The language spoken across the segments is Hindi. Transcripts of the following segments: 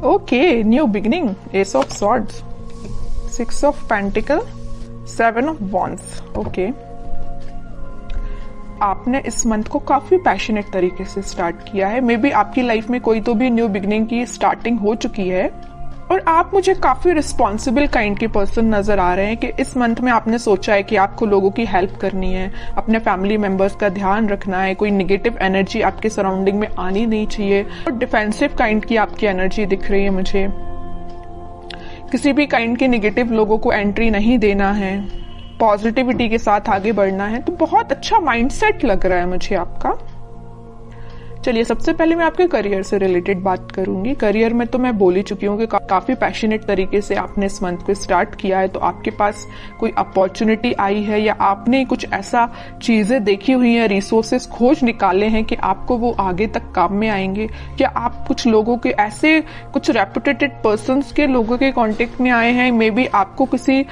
Okay, new beginning, S of swords, 6 of pentacle, 7 of wands. Okay, आपने इस मंथ को काफी पैशनेट तरीके से स्टार्ट किया है। मे बी आपकी लाइफ में कोई तो भी न्यू बिगिनिंग की स्टार्टिंग हो चुकी है और आप मुझे काफी रिस्पॉन्सिबल काइंड के पर्सन नजर आ रहे हैं कि इस मंथ में आपने सोचा है कि आपको लोगों की हेल्प करनी है, अपने फैमिली मेंबर्स का ध्यान रखना है, कोई नेगेटिव एनर्जी आपके सराउंडिंग में आनी नहीं चाहिए और डिफेंसिव काइंड की आपकी एनर्जी दिख रही है मुझे। किसी भी काइंड के नेगेटिव लोगों को एंट्री नहीं देना है, पॉजिटिविटी के साथ आगे बढ़ना है। तो बहुत अच्छा माइंडसेट लग रहा है मुझे आपका। चलिए, सबसे पहले मैं आपके करियर से रिलेटेड बात करूंगी। करियर में तो मैं बोल ही चुकी हूँ कि काफी पैशनेट तरीके से आपने इस मंथ को स्टार्ट किया है। तो आपके पास कोई अपॉर्चुनिटी आई है या आपने कुछ ऐसा चीजें देखी हुई है, रिसोर्सेस खोज निकाले हैं कि आपको वो आगे तक काम में आएंगे। क्या आप कुछ लोगों के ऐसे कुछ रेपुटेटेड पर्संस के लोगों के कांटेक्ट में आए हैं? मे बी आपको किसी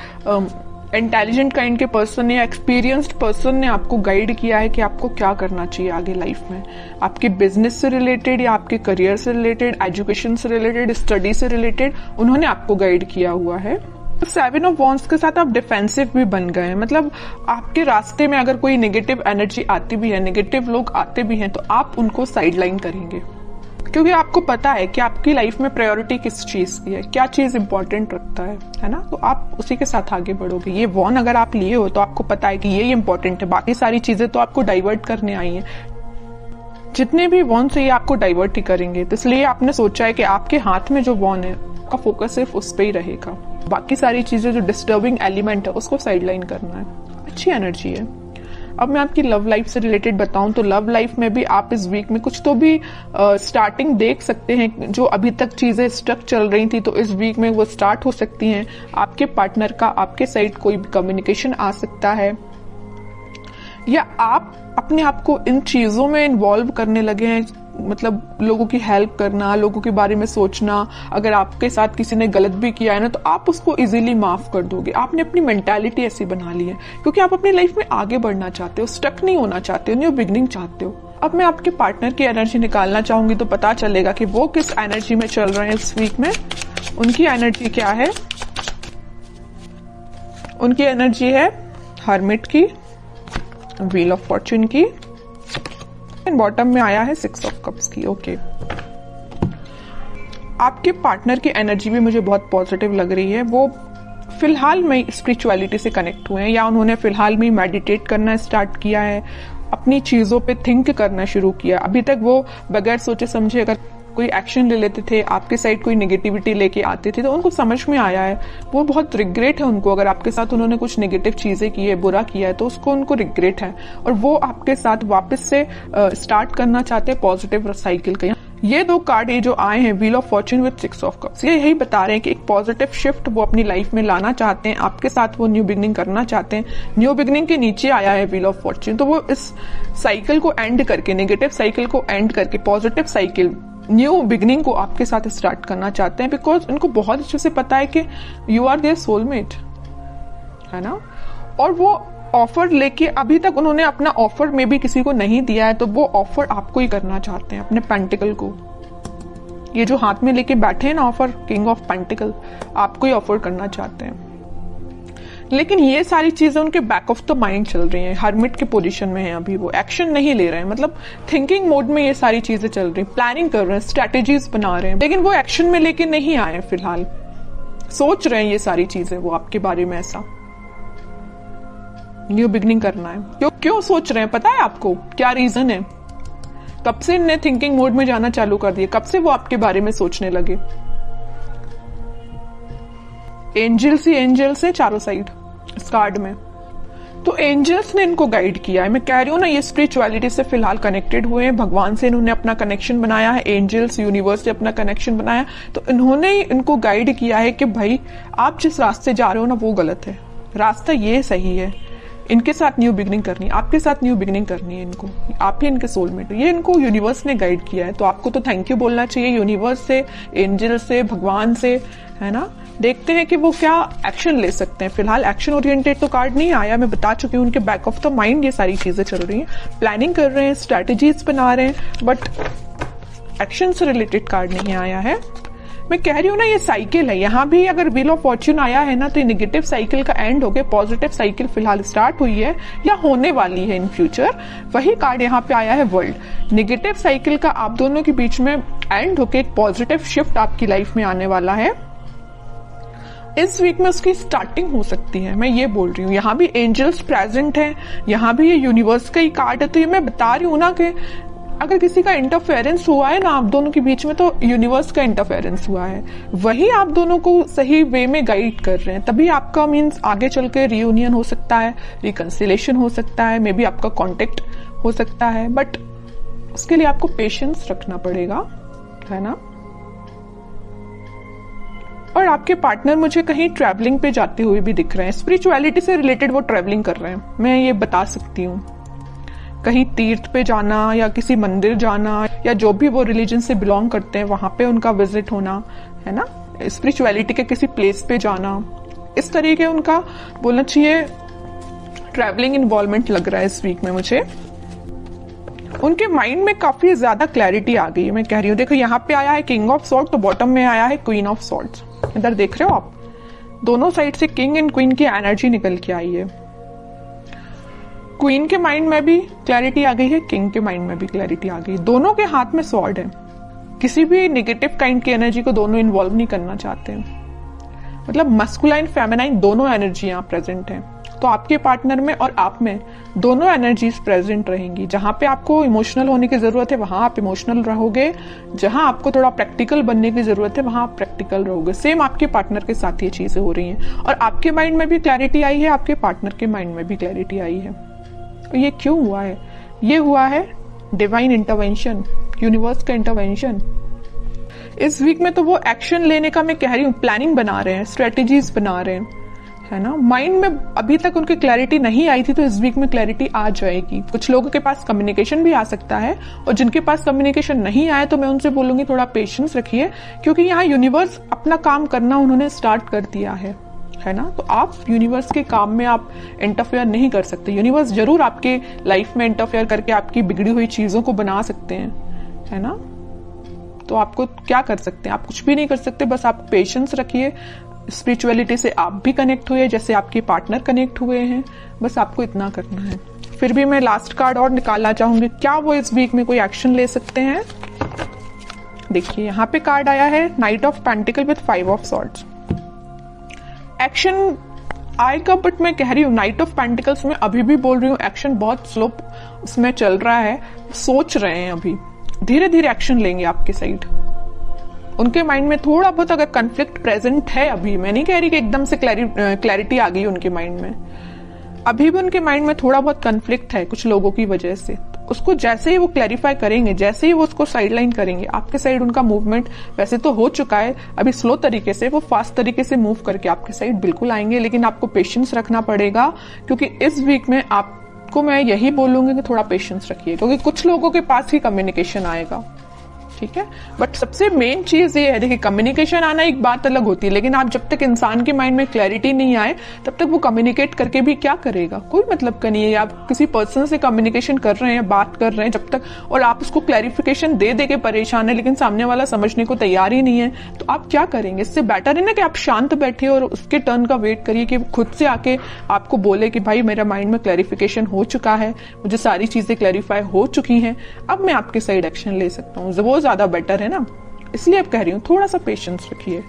इंटेलिजेंट काइंड के पर्सन या एक्सपीरियंस्ड पर्सन ने आपको गाइड किया है कि आपको क्या करना चाहिए आगे लाइफ में। आपके बिजनेस से रिलेटेड या आपके करियर से रिलेटेड, एजुकेशन से रिलेटेड, स्टडी से रिलेटेड उन्होंने आपको गाइड किया हुआ है। 7 ऑफ वॉन्ड्स के साथ आप डिफेंसिव भी बन गए हैं। मतलब आपके रास्ते में अगर कोई नेगेटिव एनर्जी आती भी है, नेगेटिव लोग आते भी हैं, तो आप उनको साइडलाइन करेंगे क्योंकि आपको पता है कि आपकी लाइफ में प्रायोरिटी किस चीज की है, क्या चीज इंपॉर्टेंट रखता है ना। तो आप उसी के साथ आगे बढ़ोगे। ये वॉन अगर आप लिए हो तो आपको पता है कि ये इंपॉर्टेंट है, बाकी सारी चीजें तो आपको डाइवर्ट करने आई हैं। जितने भी वॉन से ये आपको डाइवर्ट ही करेंगे, तो इसलिए आपने सोचा है कि आपके हाथ में जो वॉन है का फोकस सिर्फ उस पर ही रहेगा। बाकी सारी चीजें जो डिस्टर्बिंग एलिमेंट है उसको साइडलाइन करना है। अच्छी एनर्जी है। अब मैं आपकी लव लाइफ से रिलेटेड बताऊं तो लव लाइफ में भी आप इस वीक में कुछ तो भी स्टार्टिंग देख सकते हैं। जो अभी तक चीजें स्टक चल रही थी तो इस वीक में वो स्टार्ट हो सकती हैं। आपके पार्टनर का आपके साइड कोई भी कम्युनिकेशन आ सकता है या आप अपने आप को इन चीजों में इन्वॉल्व करने लगे हैं। मतलब लोगों की हेल्प करना, लोगों के बारे में सोचना। अगर आपके साथ किसी ने गलत भी किया है ना तो आप उसको इजीली माफ कर दोगे। आपने अपनी मेंटालिटी ऐसी बना ली है क्योंकि आप अपनी लाइफ में आगे बढ़ना चाहते हो, स्टक नहीं होना चाहते हो, न्यू बिगिनिंग चाहते हो। अब मैं आपके पार्टनर की एनर्जी निकालना चाहूंगी तो पता चलेगा कि वो किस एनर्जी में चल रहे हैं इस वीक में। उनकी एनर्जी क्या है? उनकी एनर्जी है हर्मिट की, व्हील ऑफ फॉर्च्यून की, बॉटम में आया है 6 ऑफ कप्स की। ओके, आपके पार्टनर की एनर्जी भी मुझे बहुत पॉजिटिव लग रही है। वो फिलहाल में स्पिरिचुअलिटी से कनेक्ट हुए हैं या उन्होंने फिलहाल में मेडिटेट करना स्टार्ट किया है, अपनी चीजों पे थिंक करना शुरू किया। अभी तक वो बगैर सोचे समझे अगर कोई एक्शन ले लेते थे, आपके साइड कोई नेगेटिविटी लेके आते थे तो उनको समझ में आया है। वो बहुत रिग्रेट है उनको, अगर आपके साथ उन्होंने कुछ नेगेटिव चीजें की है, बुरा किया है तो उसको उनको रिग्रेट है और वो आपके साथ वापस से स्टार्ट करना चाहते हैं पॉजिटिव साइकिल का। ये 2 कार्ड ये जो आए हैं, wheel of Fortune with 6 of cups, ये यही बता रहे हैं कि एक पॉजिटिव शिफ्ट वो अपनी लाइफ में लाना चाहते हैं। आपके साथ वो न्यू बिगिनिंग करना चाहते हैं। न्यू बिगिनिंग के नीचे आया है व्हील ऑफ फॉर्च्यून, तो वो इस साइकिल को एंड करके, नेगेटिव साइकिल को एंड करके पॉजिटिव साइकिल, न्यू बिगिनिंग को आपके साथ स्टार्ट करना चाहते हैं। बिकॉज उनको बहुत अच्छे से पता है कि यू आर देयर सोलमेट, है ना। और वो ऑफर लेके, अभी तक उन्होंने अपना ऑफर में भी किसी को नहीं दिया है तो वो ऑफर आपको ही करना चाहते हैं, अपने पेंटिकल को। ये जो हाथ में लेके बैठे हैं ना ऑफर, किंग ऑफ पेंटिकल, आपको ही ऑफर करना चाहते हैं। लेकिन ये सारी चीजें उनके बैक ऑफ द माइंड चल रही हैं। हर्मिट के पोजीशन में है अभी, वो एक्शन नहीं ले रहे हैं। मतलब थिंकिंग मोड में ये सारी चीजें चल रही हैं, प्लानिंग कर रहे हैं, स्ट्रेटेजीज बना रहे हैं, लेकिन वो एक्शन में लेके नहीं आए फिलहाल। सोच रहे हैं ये सारी चीजें वो आपके बारे में, ऐसा न्यू बिगिनिंग करना है। क्यों सोच रहे हैं पता है आपको? क्या रीजन है? कब से इन्हें थिंकिंग मोड में जाना चालू कर दिया? कब से वो आपके बारे में सोचने लगे? एंजल्स ही एंजल्स है चारों साइड इस कार्ड में। तो एंजल्स ने इनको गाइड किया है। मैं कह रही हूँ ना, ये स्पिरिचुअलिटी से फिलहाल कनेक्टेड हुए हैं, भगवान से इन्होंने अपना कनेक्शन बनाया है, एंजल्स यूनिवर्स से अपना कनेक्शन बनाया। तो इन्होंने इनको गाइड किया है कि भाई आप जिस रास्ते जा रहे हो ना वो गलत है, रास्ता ये सही है। इनके साथ न्यू बिगिनिंग करनी है, आपके साथ न्यू बिगिनिंग करनी है इनको। आप ही इनके सोलमेट हो, ये इनको यूनिवर्स ने गाइड किया है। तो आपको तो थैंक यू बोलना चाहिए यूनिवर्स से, एंजल से, भगवान से, है ना। देखते हैं कि वो क्या एक्शन ले सकते हैं। फिलहाल एक्शन ओरिएंटेड तो कार्ड नहीं आया, मैं बता चुकी हूँ। उनके बैक ऑफ द माइंड ये सारी चीजें चल रही हैं, प्लानिंग कर रहे हैं, स्ट्रैटेजीज बना रहे हैं, बट एक्शन से रिलेटेड कार्ड नहीं आया है। मैं कह रही हूँ ना, ये साइकिल है। यहाँ भी अगर व्हील ऑफ फॉर्च्यून आया है ना, तो ये नेगेटिव साइकिल का एंड हो गया, पॉजिटिव साइकिल फिलहाल स्टार्ट हुई है या होने वाली है इन फ्यूचर। वही कार्ड यहाँ पे आया है वर्ल्ड। नेगेटिव साइकिल का आप दोनों के बीच में एंड होके एक पॉजिटिव शिफ्ट आपकी लाइफ में आने वाला है। इस वीक में उसकी स्टार्टिंग हो सकती है, मैं ये बोल रही हूँ। यहाँ भी एंजल्स प्रेजेंट है, यहाँ भी ये यूनिवर्स का ही कार्ड है। तो ये मैं बता रही हूँ ना कि अगर किसी का इंटरफेरेंस हुआ है ना आप दोनों के बीच में, तो यूनिवर्स का इंटरफेरेंस हुआ है, वही आप दोनों को सही वे में गाइड कर रहे हैं। तभी आपका मीन्स आगे चल के रियूनियन हो सकता है, रिकंसिलेशन हो सकता है, मे बी आपका कॉन्टेक्ट हो सकता है, बट उसके लिए आपको पेशेंस रखना पड़ेगा, है ना। और आपके पार्टनर मुझे कहीं ट्रैवलिंग पे जाते हुए भी दिख रहे हैं, स्पिरिचुअलिटी से रिलेटेड वो ट्रैवलिंग कर रहे हैं, मैं ये बता सकती हूँ। कहीं तीर्थ पे जाना या किसी मंदिर जाना, या जो भी वो रिलीजन से बिलोंग करते हैं वहां पे उनका विजिट होना, है ना। स्पिरिचुअलिटी के किसी प्लेस पे जाना, इस तरीके उनका बोलना चाहिए ट्रैवलिंग इन्वॉल्वमेंट लग रहा है इस वीक में मुझे। उनके माइंड में काफी ज्यादा क्लैरिटी आ गई है, मैं कह रही हूँ। देखो यहाँ पे आया है किंग ऑफ सॉर्ड्स, तो बॉटम में आया है क्वीन ऑफ सॉर्ड्स। इधर देख रहे हो आप, दोनों साइड से किंग एंड क्वीन की एनर्जी निकल के आई है। क्वीन के माइंड में भी क्लैरिटी आ गई है, किंग के माइंड में भी क्लैरिटी आ गई। दोनों के हाथ में स्वॉर्ड है। किसी भी नेगेटिव काइंड की एनर्जी को दोनों इन्वॉल्व नहीं करना चाहते हैं। मतलब मस्कुलाइन फेमिनाइन दोनों एनर्जी यहाँ प्रेजेंट है। तो आपके पार्टनर में और आप में दोनों एनर्जीज प्रेजेंट रहेंगी। जहां पे आपको इमोशनल होने की जरूरत है वहां आप इमोशनल रहोगे, जहां आपको थोड़ा प्रैक्टिकल बनने की जरूरत है वहां आप प्रैक्टिकल रहोगे। सेम आपके पार्टनर के साथ ये चीजें हो रही हैं। और आपके माइंड में भी क्लैरिटी आई है, आपके पार्टनर के माइंड में भी क्लैरिटी आई है। तो ये क्यों हुआ है? ये हुआ है डिवाइन इंटरवेंशन, यूनिवर्स का इंटरवेंशन। इस वीक में तो वो एक्शन लेने का मैं कह रही हूँ, प्लानिंग बना रहे हैं, स्ट्रेटेजीज बना रहे हैं, है ना। माइंड में अभी तक उनकी क्लैरिटी नहीं आई थी, तो इस वीक में क्लैरिटी आ जाएगी। कुछ लोगों के पास कम्युनिकेशन भी आ सकता है, और जिनके पास कम्युनिकेशन नहीं आया तो मैं उनसे बोलूंगी थोड़ा पेशेंस रखिए, क्योंकि यहाँ यूनिवर्स अपना काम करना उन्होंने स्टार्ट कर दिया है ना। तो आप यूनिवर्स के काम में आप इंटरफेयर नहीं कर सकते। यूनिवर्स जरूर आपके लाइफ में इंटरफेयर करके आपकी बिगड़ी हुई चीजों को बना सकते हैं, है ना। तो आपको क्या कर सकते हैं? आप कुछ भी नहीं कर सकते, बस आप पेशेंस रखिए। स्पिरिचुअलिटी से आप भी कनेक्ट हुए जैसे आपके पार्टनर कनेक्ट हुए हैं, बस आपको इतना करना है। फिर भी मैं लास्ट कार्ड और निकालना चाहूंगी, क्या वो इस वीक में कोई एक्शन ले सकते हैं। देखिए यहाँ पे कार्ड आया है night of pentacle with 5 of swords. Action आएगा, बट मैं कह रही हूँ नाइट ऑफ पेंटिकल्स में अभी भी बोल रही हूँ एक्शन बहुत स्लो उसमें चल रहा है। सोच रहे हैं, अभी धीरे धीरे एक्शन लेंगे आपके साइड। उनके माइंड में थोड़ा बहुत अगर कन्फ्लिक्ट प्रेजेंट है अभी, मैं नहीं कह रही कि एकदम से क्लैरिटी आ गई उनके माइंड में, अभी भी उनके माइंड में थोड़ा बहुत कन्फ्लिक्ट है कुछ लोगों की वजह से। तो उसको जैसे ही वो क्लैरिफाई करेंगे, जैसे ही वो उसको साइडलाइन करेंगे, आपके साइड उनका मूवमेंट वैसे तो हो चुका है, अभी स्लो तरीके से, वो फास्ट तरीके से मूव करके आपके साइड बिल्कुल आएंगे। लेकिन आपको पेशेंस रखना पड़ेगा, क्योंकि इस वीक में आपको मैं यही बोलूंगी कि थोड़ा पेशेंस रखिए, क्योंकि कुछ लोगों के पास ही कम्युनिकेशन आएगा, ठीक है। बट सबसे मेन चीज ये है, देखिए कम्युनिकेशन आना एक बात अलग होती है, लेकिन आप जब तक इंसान के माइंड में क्लैरिटी नहीं आए तब तक वो कम्युनिकेट करके भी क्या करेगा, कोई मतलब का नहीं है। आप किसी पर्सन से कम्युनिकेशन कर रहे हैं, बात कर रहे हैं जब तक, और आप उसको क्लैरिफिकेशन दे दे के परेशान है, लेकिन सामने वाला समझने को तैयार ही नहीं है, तो आप क्या करेंगे। इससे बेटर है ना कि आप शांत बैठे और उसके टर्न का वेट करिए कि खुद से आके आपको बोले कि भाई मेरा माइंड में क्लैरिफिकेशन हो चुका है, मुझे सारी चीजें क्लैरिफाई हो चुकी हैं, अब मैं आपके साइड एक्शन ले सकता हूँ। वो ज्यादा बेटर है ना, इसलिए अब कह रही हूँ थोड़ा सा पेशेंस रखिए।